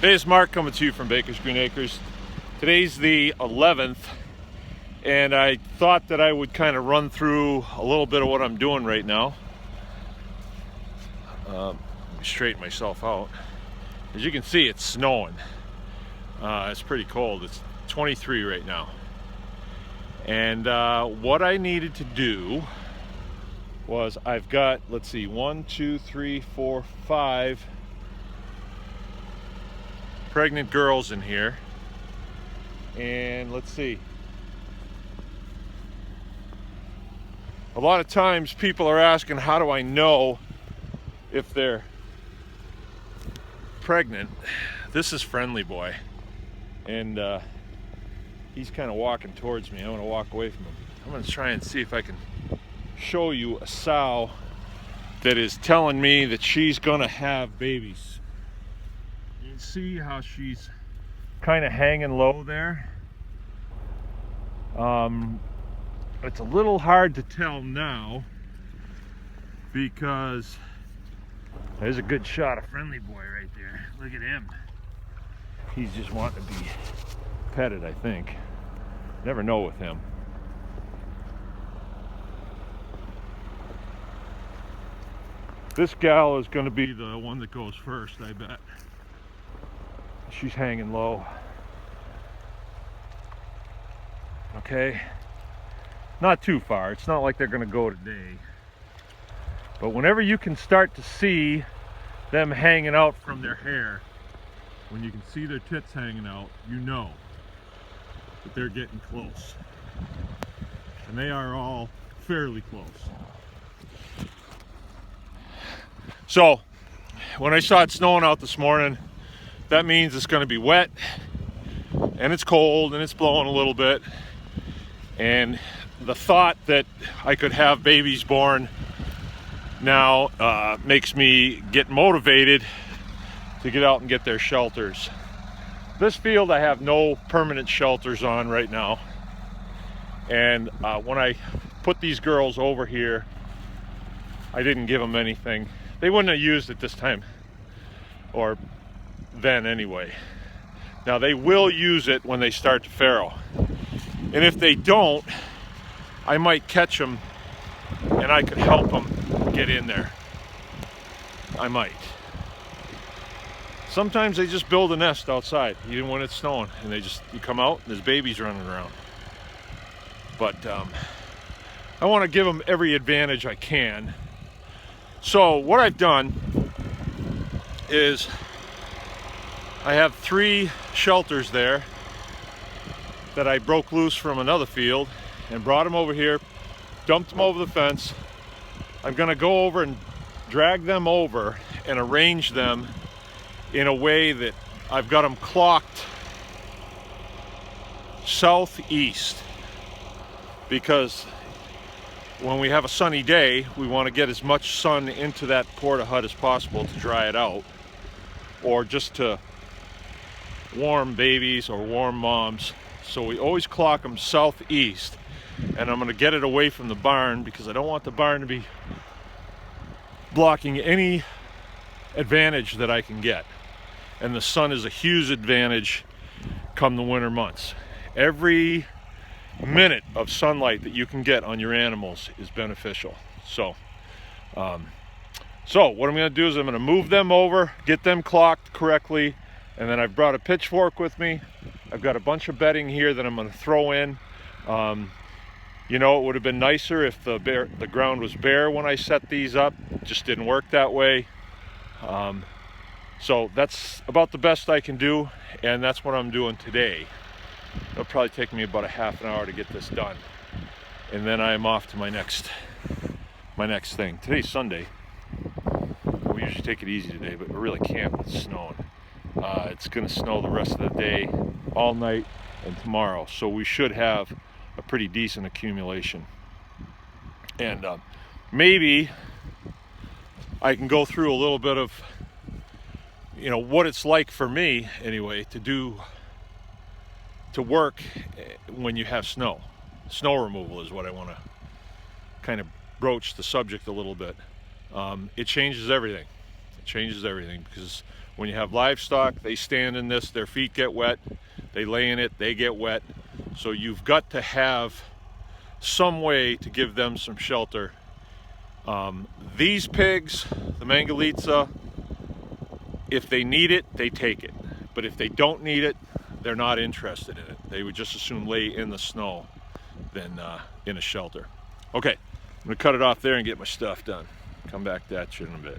Hey, it's Mark coming to you from Baker's Green Acres. Today's the 11th, and I thought that I would kind of run through a little bit of what I'm doing right now. Let me straighten myself out. As you can see, it's snowing. It's pretty cold. It's 23 right now. And what I needed to do was I've got, let's see, 1, 2, 3, 4, 5 pregnant girls in here, and let's see, a lot of times people are asking, how do I know if they're pregnant? This is Friendly Boy, and he's kind of walking towards me. I'm going to walk away from him. I'm going to try and see if I can show you a sow that is telling me that she's going to have babies. You can see how she's kind of hanging low there. It's a little hard to tell now because there's a good shot of Friendly Boy right there. Look at him. He's just wanting to be petted, I think. Never know with him. This gal is going to be the one that goes first, I bet. She's hanging low. Okay, not too far. It's not like they're going to go today. But whenever you can start to see them hanging out from their hair, when you can see their tits hanging out, you know that they're getting close. And they are all fairly close. So, when I saw it snowing out this morning, that means it's going to be wet, and it's cold, and it's blowing a little bit. And the thought that I could have babies born now makes me get motivated to get out and get their shelters. This field I have no permanent shelters on right now. And when I put these girls over here, I didn't give them anything. They wouldn't have used it this time, or then anyway. Now they will use it when they start to farrow, and if they don't, I might catch them and I could help them get in there. I might. Sometimes they just build a nest outside even when it's snowing, and you come out and there's babies running around. But I want to give them every advantage I can. So what I've done is I have 3 shelters there that I broke loose from another field and brought them over here, dumped them over the fence. I'm going to go over and drag them over and arrange them in a way that I've got them clocked southeast, because when we have a sunny day, we want to get as much sun into that porta hut as possible to dry it out, or just to warm babies or warm moms. So we always clock them southeast, and I'm going to get it away from the barn because I don't want the barn to be blocking any advantage that I can get. And the sun is a huge advantage come the winter months. Every minute of sunlight that you can get on your animals is beneficial. So what I'm going to do is I'm going to move them over, get them clocked correctly, and then I've brought a pitchfork with me. I've got a bunch of bedding here that I'm going to throw in. You know, it would have been nicer if the ground was bare when I set these up. It just didn't work that way. So that's about the best I can do, and that's what I'm doing today. It'll probably take me about a half an hour to get this done, and then I'm off to my next thing. Today's Sunday. We usually take it easy today, but we really can't. It's snowing. It's going to snow the rest of the day, all night, and tomorrow. So we should have a pretty decent accumulation. And maybe I can go through a little bit of, you know, what it's like for me anyway to work when you have snow. Snow removal is what I want to kind of broach the subject a little bit. It changes everything. It changes everything, because When you have livestock, they stand in this, their feet get wet, they lay in it, they get wet. So you've got to have some way to give them some shelter. These pigs, the Mangalitsa, if they need it, they take it. But if they don't need it, they're not interested in it. They would just as soon lay in the snow than in a shelter. Okay, I'm gonna cut it off there and get my stuff done. Come back to that in a bit.